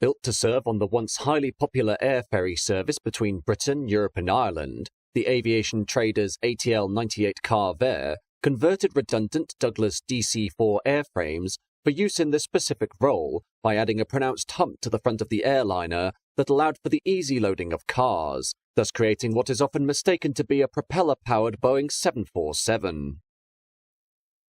Built to serve on the once highly popular air ferry service between Britain, Europe and Ireland, the Aviation Traders ATL-98 Carvair converted redundant Douglas DC-4 airframes for use in this specific role by adding a pronounced hump to the front of the airliner that allowed for the easy loading of cars, thus creating what is often mistaken to be a propeller-powered Boeing 747.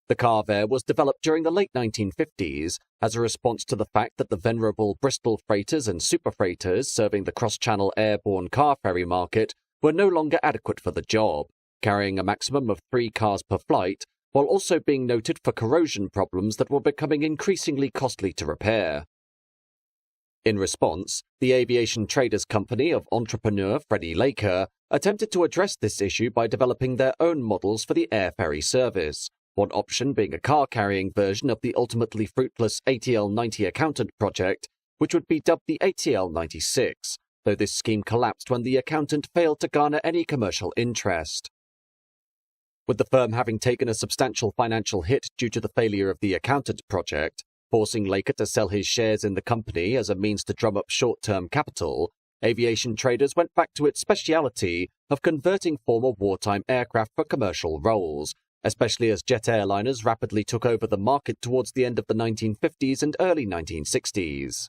The Carvair was developed during the late 1950s as a response to the fact that the venerable Bristol freighters and superfreighters serving the cross-channel airborne car ferry market were no longer adequate for the job, carrying a maximum of 3 cars per flight, while also being noted for corrosion problems that were becoming increasingly costly to repair. In response, the Aviation Traders Company of entrepreneur Freddie Laker attempted to address this issue by developing their own models for the air ferry service, one option being a car-carrying version of the ultimately fruitless ATL-90 accountant project, which would be dubbed the ATL-96, though this scheme collapsed when the accountant failed to garner any commercial interest. With the firm having taken a substantial financial hit due to the failure of the accountant project, forcing Laker to sell his shares in the company as a means to drum up short-term capital, Aviation Traders went back to its speciality of converting former wartime aircraft for commercial roles, especially as jet airliners rapidly took over the market towards the end of the 1950s and early 1960s.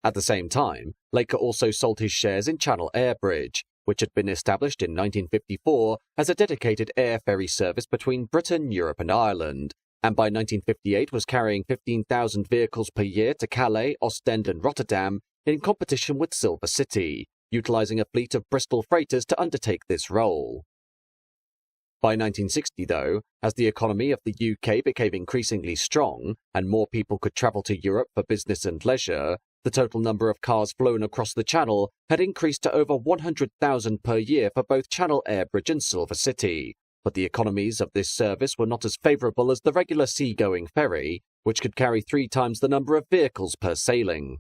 At the same time, Laker also sold his shares in Channel Airbridge, which had been established in 1954 as a dedicated air ferry service between Britain, Europe and Ireland, and by 1958 was carrying 15,000 vehicles per year to Calais, Ostend and Rotterdam in competition with Silver City, utilizing a fleet of Bristol freighters to undertake this role. By 1960, though, as the economy of the UK became increasingly strong and more people could travel to Europe for business and leisure, the total number of cars flown across the Channel had increased to over 100,000 per year for both Channel Airbridge and Silver City, but the economies of this service were not as favourable as the regular sea-going ferry, which could carry 3 times the number of vehicles per sailing.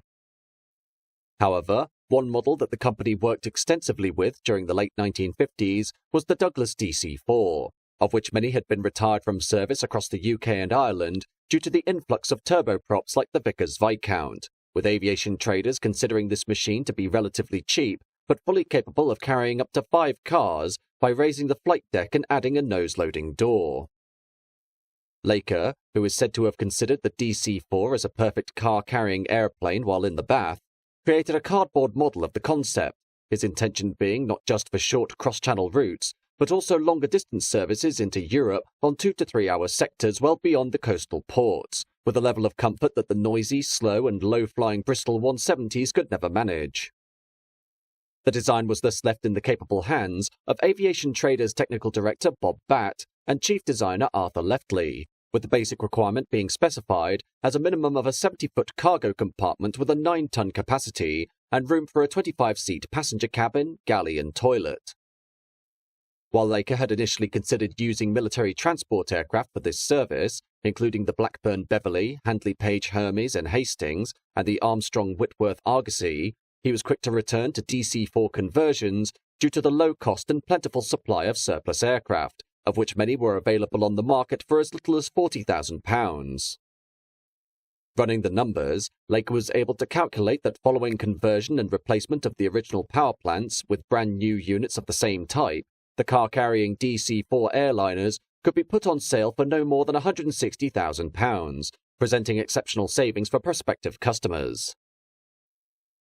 However, one model that the company worked extensively with during the late 1950s was the Douglas DC-4, of which many had been retired from service across the UK and Ireland due to the influx of turboprops like the Vickers Viscount, with Aviation Traders considering this machine to be relatively cheap but fully capable of carrying up to 5 cars by raising the flight deck and adding a nose-loading door. Laker, who is said to have considered the DC-4 as a perfect car-carrying airplane while in the bath, created a cardboard model of the concept, his intention being not just for short cross-channel routes, but also longer-distance services into Europe on 2 to 3 hour sectors well beyond the coastal ports, with a level of comfort that the noisy, slow and low-flying Bristol 170s could never manage. The design was thus left in the capable hands of Aviation Traders Technical Director Bob Batt and Chief Designer Arthur Leftley, with the basic requirement being specified as a minimum of a 70-foot cargo compartment with a 9-ton capacity and room for a 25-seat passenger cabin, galley and toilet. While Laker had initially considered using military transport aircraft for this service, including the Blackburn Beverley, Handley Page Hermes and Hastings, and the Armstrong Whitworth Argosy, he was quick to return to DC-4 conversions due to the low cost and plentiful supply of surplus aircraft, of which many were available on the market for as little as £40,000. Running the numbers, Laker was able to calculate that following conversion and replacement of the original power plants with brand new units of the same type, the car-carrying DC-4 airliners could be put on sale for no more than £160,000, presenting exceptional savings for prospective customers.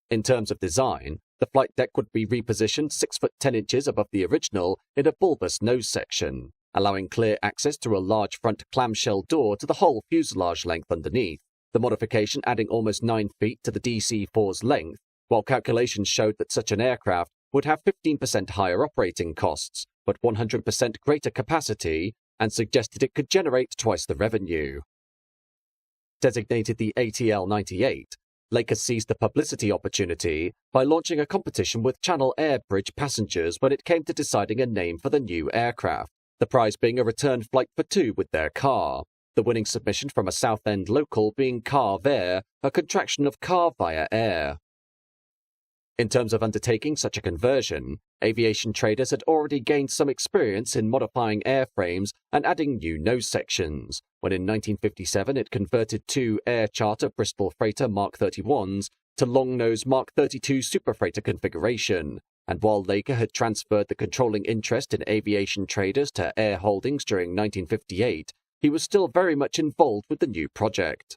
In terms of design, the flight deck would be repositioned 6 foot 10 inches above the original in a bulbous nose section, allowing clear access through a large front clamshell door to the whole fuselage length underneath, the modification adding almost 9 feet to the DC-4's length, while calculations showed that such an aircraft would have 15% higher operating costs, but 100% greater capacity, and suggested it could generate twice the revenue. Designated the ATL-98, Laker seized the publicity opportunity by launching a competition with Channel Airbridge passengers when it came to deciding a name for the new aircraft, the prize being a return flight for 2 with their car, the winning submission from a Southend local being Carvair, a contraction of car via air. In terms of undertaking such a conversion, Aviation Traders had already gained some experience in modifying airframes and adding new nose sections, when in 1957 it converted two Air Charter Bristol Freighter Mark 31s to long-nose Mark 32 Superfreighter configuration, and while Laker had transferred the controlling interest in Aviation Traders to Air Holdings during 1958, he was still very much involved with the new project.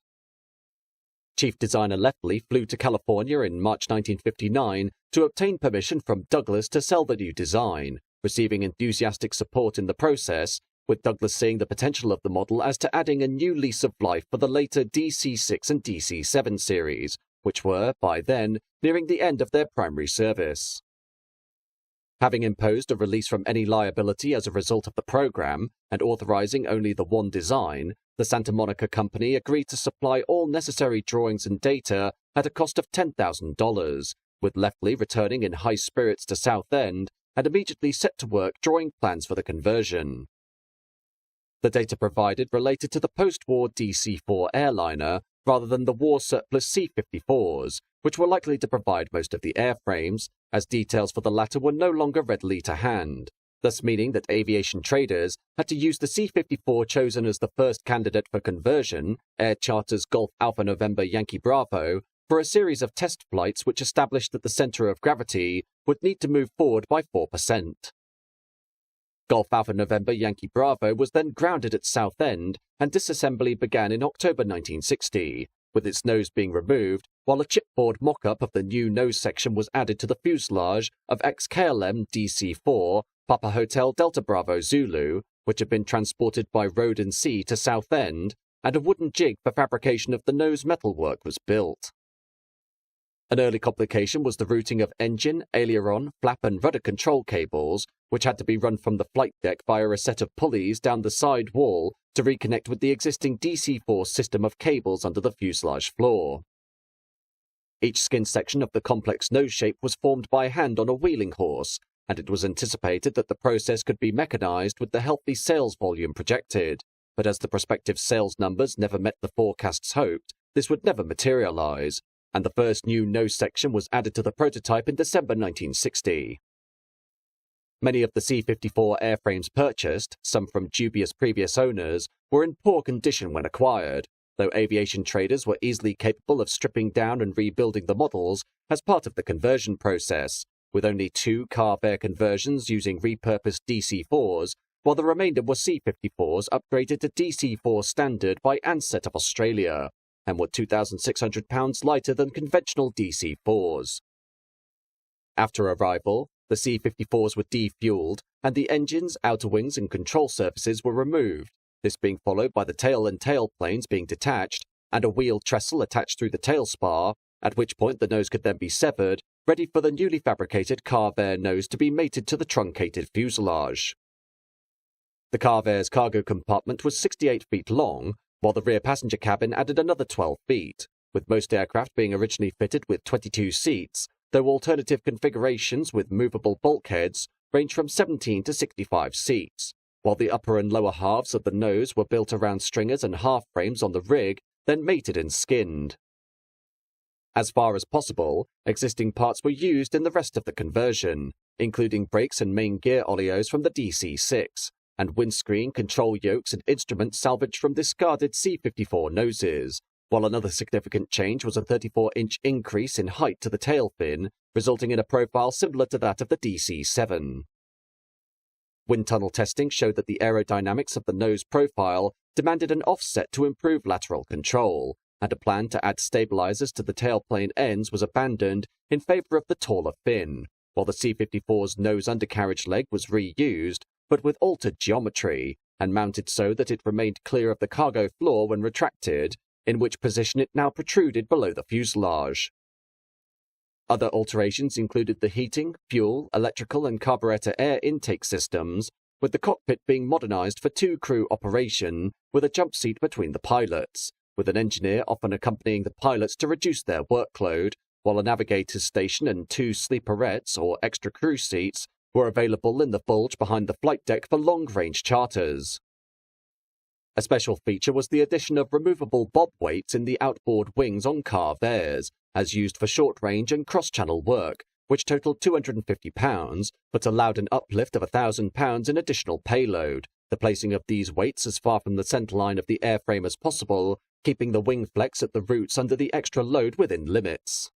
Chief designer Leftley flew to California in March 1959 to obtain permission from Douglas to sell the new design, receiving enthusiastic support in the process, with Douglas seeing the potential of the model as to adding a new lease of life for the later DC-6 and DC-7 series, which were, by then, nearing the end of their primary service. Having imposed a release from any liability as a result of the program, and authorizing only the one design, the Santa Monica Company agreed to supply all necessary drawings and data at a cost of $10,000, with Leftley returning in high spirits to Southend and immediately set to work drawing plans for the conversion. The data provided related to the post-war DC-4 airliner rather than the war surplus C-54s, which were likely to provide most of the airframes, as details for the latter were no longer readily to hand, thus meaning that Aviation Traders had to use the C-54 chosen as the first candidate for conversion, Air Charter's Golf Alpha November Yankee Bravo, for a series of test flights which established that the center of gravity would need to move forward by 4%. Golf Alpha November Yankee Bravo was then grounded at Southend, and disassembly began in October 1960, with its nose being removed, while a chipboard mock-up of the new nose section was added to the fuselage of ex-KLM DC-4 Papa Hotel Delta Bravo Zulu, which had been transported by road and sea to Southend, and a wooden jig for fabrication of the nose metalwork was built. An early complication was the routing of engine, aileron, flap and rudder control cables, which had to be run from the flight deck via a set of pulleys down the side wall to reconnect with the existing DC-4 system of cables under the fuselage floor. Each skin section of the complex nose shape was formed by hand on a wheeling horse, and it was anticipated that the process could be mechanized with the healthy sales volume projected, but as the prospective sales numbers never met the forecasts hoped, this would never materialize, and the first new nose section was added to the prototype in December 1960. Many of the C-54 airframes purchased, some from dubious previous owners, were in poor condition when acquired, though Aviation Traders were easily capable of stripping down and rebuilding the models as part of the conversion process, with only 2 Carvair conversions using repurposed DC-4s, while the remainder were C-54s upgraded to DC-4 standard by Ansett of Australia, and were 2,600 pounds lighter than conventional DC-4s. After arrival, the C-54s were defueled, and the engines, outer wings and control surfaces were removed, this being followed by the tail and tail planes being detached, and a wheel trestle attached through the tail spar, at which point the nose could then be severed, ready for the newly fabricated Carvair nose to be mated to the truncated fuselage. The Carvair's cargo compartment was 68 feet long, while the rear passenger cabin added another 12 feet, with most aircraft being originally fitted with 22 seats, though alternative configurations with movable bulkheads range from 17 to 65 seats, while the upper and lower halves of the nose were built around stringers and half frames on the rig, then mated and skinned. As far as possible, existing parts were used in the rest of the conversion, including brakes and main gear oleos from the DC-6, and windscreen, control yokes and instruments salvaged from discarded C-54 noses, while another significant change was a 34-inch increase in height to the tail fin, resulting in a profile similar to that of the DC-7. Wind tunnel testing showed that the aerodynamics of the nose profile demanded an offset to improve lateral control, and a plan to add stabilizers to the tailplane ends was abandoned in favor of the taller fin, while the C-54's nose undercarriage leg was reused, but with altered geometry, and mounted so that it remained clear of the cargo floor when retracted, in which position it now protruded below the fuselage. Other alterations included the heating, fuel, electrical and carburetor air intake systems, with the cockpit being modernized for 2-crew operation, with a jump seat between the pilots, with an engineer often accompanying the pilots to reduce their workload, while a navigator's station and 2 sleeperettes or extra crew seats were available in the bulge behind the flight deck for long-range charters. A special feature was the addition of removable bob weights in the outboard wings on Carvairs, as used for short-range and cross-channel work, which totaled £250, but allowed an uplift of £1,000 in additional payload, the placing of these weights as far from the centerline of the airframe as possible, keeping the wing flex at the roots under the extra load within limits.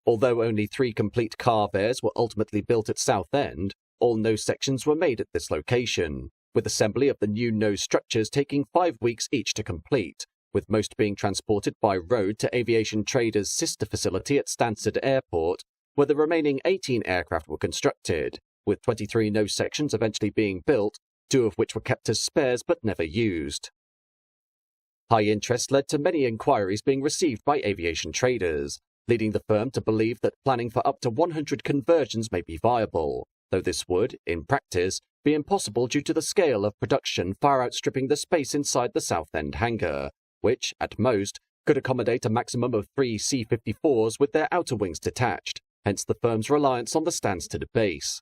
Although only 3 complete Carvairs were ultimately built at Southend, all nose sections were made at this location, with assembly of the new nose structures taking 5 weeks each to complete, with most being transported by road to Aviation Traders' sister facility at Stansted Airport, where the remaining 18 aircraft were constructed, with 23 nose sections eventually being built, 2 of which were kept as spares but never used. High interest led to many inquiries being received by Aviation Traders, leading the firm to believe that planning for up to 100 conversions may be viable, though this would, in practice, be impossible due to the scale of production far outstripping the space inside the Southend hangar, which, at most, could accommodate a maximum of 3 C-54s with their outer wings detached, hence the firm's reliance on the Stansted base.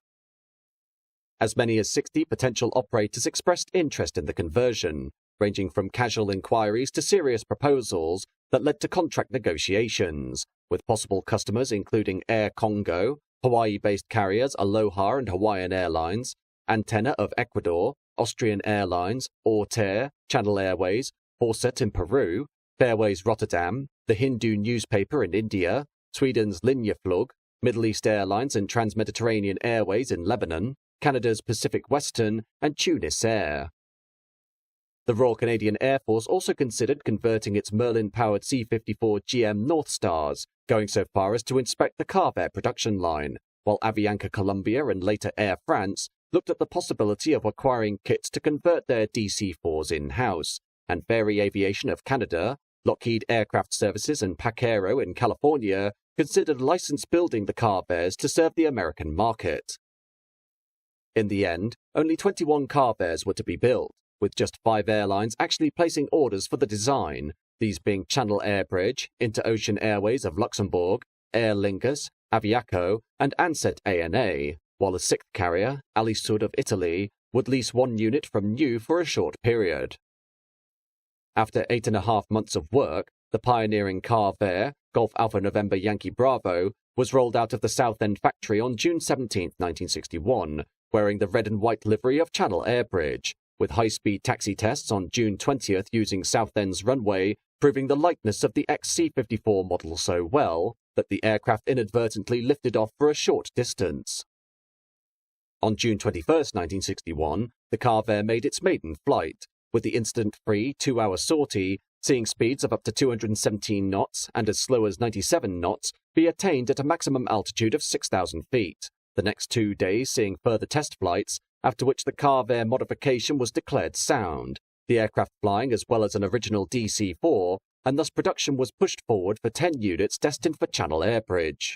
As many as 60 potential operators expressed interest in the conversion, ranging from casual inquiries to serious proposals that led to contract negotiations, with possible customers including Air Congo, Hawaii-based carriers Aloha and Hawaiian Airlines, Antenna of Ecuador, Austrian Airlines, Orter, Channel Airways, Forset in Peru, Fairways Rotterdam, the Hindu newspaper in India, Sweden's Linjeflyg, Middle East Airlines and Trans-Mediterranean Airways in Lebanon, Canada's Pacific Western, and Tunis Air. The Royal Canadian Air Force also considered converting its Merlin-powered C-54 GM North Stars, going so far as to inspect the Carvair production line, while Avianca Colombia and later Air France looked at the possibility of acquiring kits to convert their DC-4s in-house, and Ferry Aviation of Canada, Lockheed Aircraft Services and Pac-Aero in California considered license building the Carvairs to serve the American market. In the end, only 21 Carvairs were to be built, with just 5 airlines actually placing orders for the design, these being Channel Airbridge, Interocean Airways of Luxembourg, Aer Lingus, Aviaco, and Ansett ANA, while a 6th carrier, Alisud of Italy, would lease 1 unit from new for a short period. After 8.5 months of work, the pioneering Carvair, Golf Alpha November Yankee Bravo, was rolled out of the Southend factory on June 17, 1961, wearing the red and white livery of Channel Airbridge, with high-speed taxi tests on June 20th using Southend's runway, proving the likeness of the XC-54 model so well that the aircraft inadvertently lifted off for a short distance. On June 21, 1961, the Carvair made its maiden flight, with the incident-free 2-hour sortie seeing speeds of up to 217 knots and as slow as 97 knots be attained at a maximum altitude of 6,000 feet, the next 2 days seeing further test flights, after which the Carvair modification was declared sound, the aircraft flying as well as an original DC-4, and thus production was pushed forward for 10 units destined for Channel Airbridge.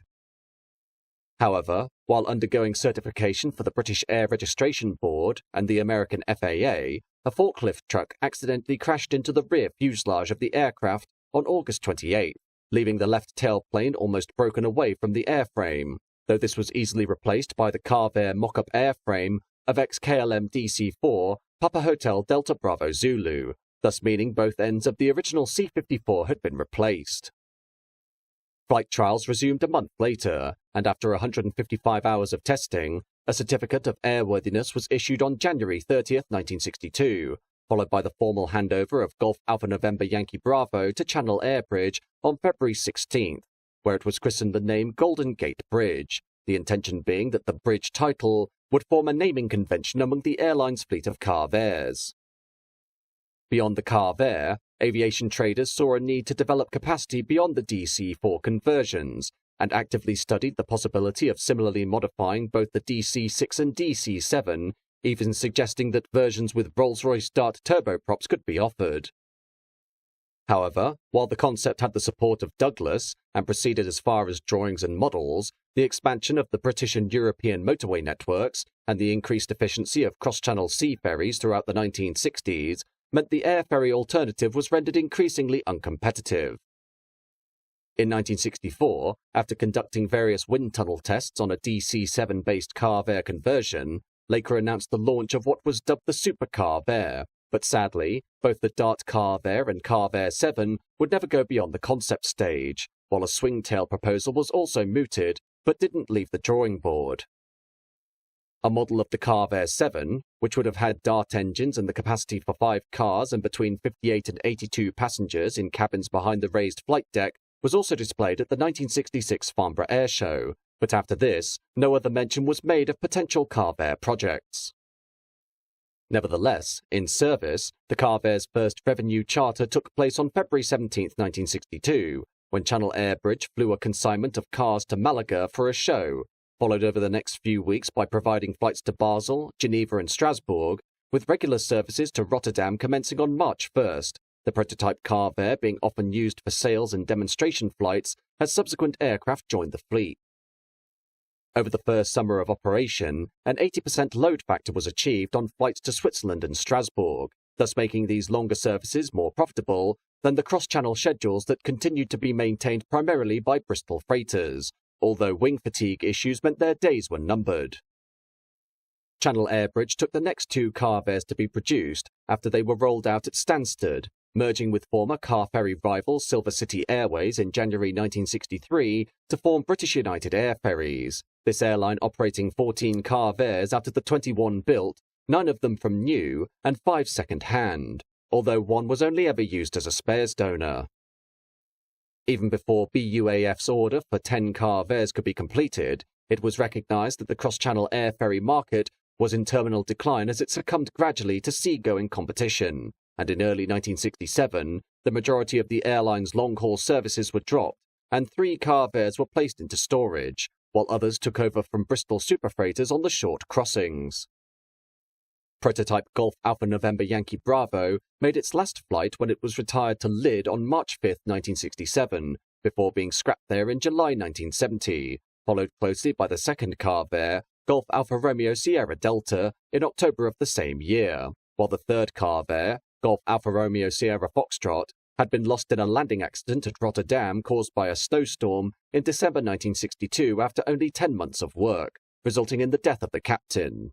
However, while undergoing certification for the British Air Registration Board and the American FAA, a forklift truck accidentally crashed into the rear fuselage of the aircraft on August 28, leaving the left tailplane almost broken away from the airframe, though this was easily replaced by the Carvair mock-up airframe of ex-KLM DC-4 Papa Hotel Delta Bravo Zulu, thus meaning both ends of the original C-54 had been replaced. Flight trials resumed a month later, and after 155 hours of testing, a certificate of airworthiness was issued on January 30, 1962, followed by the formal handover of Golf Alpha November Yankee Bravo to Channel Airbridge on February 16th, where it was christened the name Golden Gate Bridge, the intention being that the bridge title would form a naming convention among the airline's fleet of Carvairs. Beyond the Carvair, Aviation Traders saw a need to develop capacity beyond the DC-4 conversions, and actively studied the possibility of similarly modifying both the DC-6 and DC-7, even suggesting that versions with Rolls-Royce Dart turboprops could be offered. However, while the concept had the support of Douglas and proceeded as far as drawings and models, the expansion of the British and European motorway networks and the increased efficiency of cross-channel sea ferries throughout the 1960s meant the air ferry alternative was rendered increasingly uncompetitive. In 1964, after conducting various wind tunnel tests on a DC-7-based Carvair conversion, Laker announced the launch of what was dubbed the Super Carvair, but sadly, both the Dart Carvair and Carvair 7 would never go beyond the concept stage, while a swing-tail proposal was also mooted, but didn't leave the drawing board. A model of the Carvair 7, which would have had Dart engines and the capacity for 5 cars and between 58 and 82 passengers in cabins behind the raised flight deck, was also displayed at the 1966 Farnborough Air Show, but after this, no other mention was made of potential Carvair projects. Nevertheless, in service, the Carvair's first revenue charter took place on February 17, 1962, when Channel Airbridge flew a consignment of cars to Malaga for a show, followed over the next few weeks by providing flights to Basel, Geneva and Strasbourg, with regular services to Rotterdam commencing on March 1st, the prototype Carvair being often used for sales and demonstration flights as subsequent aircraft joined the fleet. Over the first summer of operation, an 80% load factor was achieved on flights to Switzerland and Strasbourg, thus making these longer services more profitable than the cross-channel schedules that continued to be maintained primarily by Bristol freighters, although wing fatigue issues meant their days were numbered. Channel Airbridge took the next 2 Carvairs to be produced after they were rolled out at Stansted, merging with former Car Ferry rival Silver City Airways in January 1963 to form British United Air Ferries, this airline operating 14 Carvairs out of the 21 built, 9 of them from new and 5 second-hand, although one was only ever used as a spares donor. Even before BUAF's order for 10 Carvairs could be completed, it was recognised that the cross-channel air ferry market was in terminal decline as it succumbed gradually to seagoing competition, and in early 1967, the majority of the airline's long-haul services were dropped, and 3 Carvairs were placed into storage, while others took over from Bristol superfreighters on the short crossings. Prototype Golf Alpha November Yankee Bravo made its last flight when it was retired to Lydd on March 5, 1967, before being scrapped there in July 1970, followed closely by the second Carvair, Golf Alpha Romeo Sierra Delta, in October of the same year, while the third Carvair, Golf Alpha Romeo Sierra Foxtrot, had been lost in a landing accident at Rotterdam caused by a snowstorm in December 1962 after only 10 months of work, resulting in the death of the captain.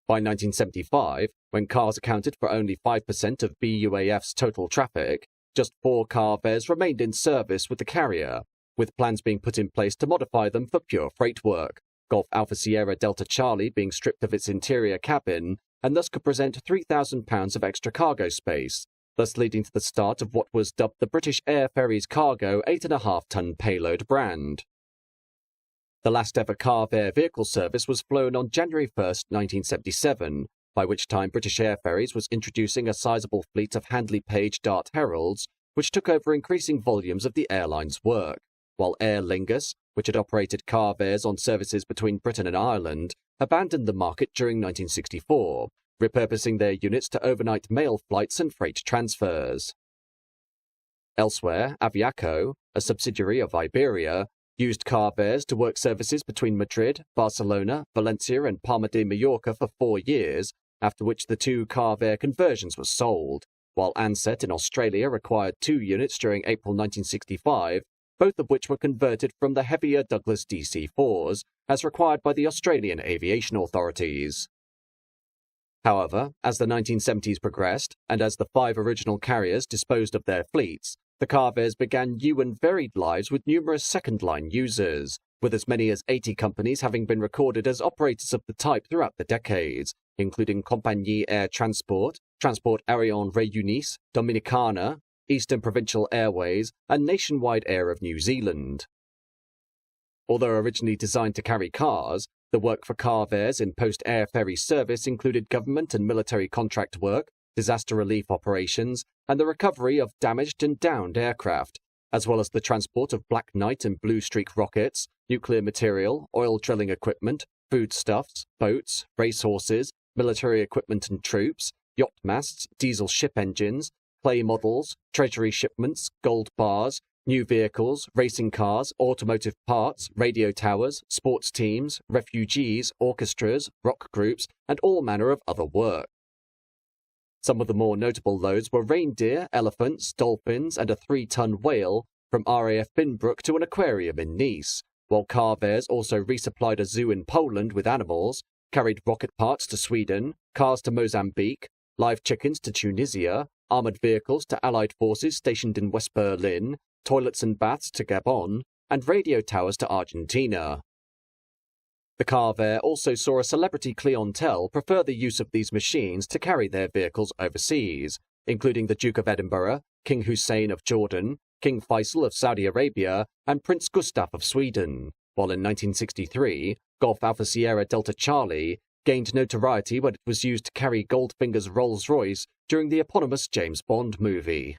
By 1975, when cars accounted for only 5% of BUAF's total traffic, just 4 Carvairs remained in service with the carrier, with plans being put in place to modify them for pure freight work, Golf Alpha Sierra Delta Charlie being stripped of its interior cabin and thus could present £3,000 of extra cargo space, thus leading to the start of what was dubbed the British Air Ferries Cargo 8.5-ton payload brand. The last ever Carvair vehicle service was flown on January 1, 1977, by which time British Air Ferries was introducing a sizable fleet of Handley Page Dart Heralds, which took over increasing volumes of the airline's work, while Aer Lingus, which had operated Carvairs on services between Britain and Ireland, abandoned the market during 1964, repurposing their units to overnight mail flights and freight transfers. Elsewhere, Aviaco, a subsidiary of Iberia, used Carvairs to work services between Madrid, Barcelona, Valencia and Palma de Mallorca for 4 years, after which the 2 Carvair conversions were sold, while Ansett in Australia acquired 2 units during April 1965, both of which were converted from the heavier Douglas DC-4s, as required by the Australian aviation authorities. However, as the 1970s progressed, and as the 5 original carriers disposed of their fleets, the Carvairs began new and varied lives with numerous second-line users, with as many as 80 companies having been recorded as operators of the type throughout the decades, including Compagnie Air Transport, Transport Aérion Réunis, Dominicana, Eastern Provincial Airways, and Nationwide Air of New Zealand. Although originally designed to carry cars, the work for Carvairs in post-air ferry service included government and military contract work, disaster relief operations, and the recovery of damaged and downed aircraft, as well as the transport of Black Knight and Blue Streak rockets, nuclear material, oil drilling equipment, foodstuffs, boats, racehorses, military equipment and troops, yacht masts, diesel ship engines, clay models, treasury shipments, gold bars, new vehicles, racing cars, automotive parts, radio towers, sports teams, refugees, orchestras, rock groups, and all manner of other work. Some of the more notable loads were reindeer, elephants, dolphins, and a 3-ton whale from RAF Binbrook to an aquarium in Nice, while Carvairs also resupplied a zoo in Poland with animals, carried rocket parts to Sweden, cars to Mozambique, live chickens to Tunisia, armoured vehicles to Allied forces stationed in West Berlin, toilets and baths to Gabon, and radio towers to Argentina. The Carvair also saw a celebrity clientele prefer the use of these machines to carry their vehicles overseas, including the Duke of Edinburgh, King Hussein of Jordan, King Faisal of Saudi Arabia, and Prince Gustaf of Sweden, while in 1963, Golf Alpha Sierra Delta Charlie gained notoriety when it was used to carry Goldfinger's Rolls-Royce during the eponymous James Bond movie.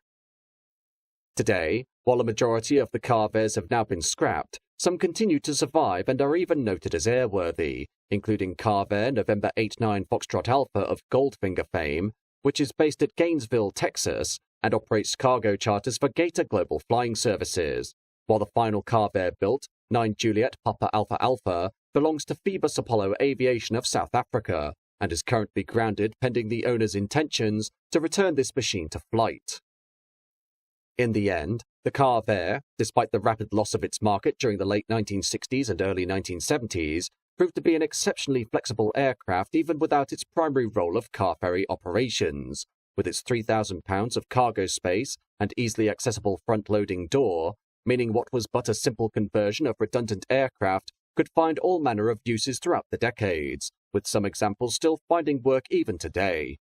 Today, while a majority of the Carvairs have now been scrapped, some continue to survive and are even noted as airworthy, including Carvair November 89 Foxtrot Alpha of Goldfinger fame, which is based at Gainesville, Texas, and operates cargo charters for Gator Global Flying Services, while the final Carvair built, 9 Juliet Papa Alpha Alpha, belongs to Phoebus Apollo Aviation of South Africa, and is currently grounded pending the owner's intentions to return this machine to flight. In the end, the Carvair, despite the rapid loss of its market during the late 1960s and early 1970s, proved to be an exceptionally flexible aircraft even without its primary role of car ferry operations. With its 3,000 pounds of cargo space and easily accessible front-loading door, meaning what was but a simple conversion of redundant aircraft could find all manner of uses throughout the decades, with some examples still finding work even today.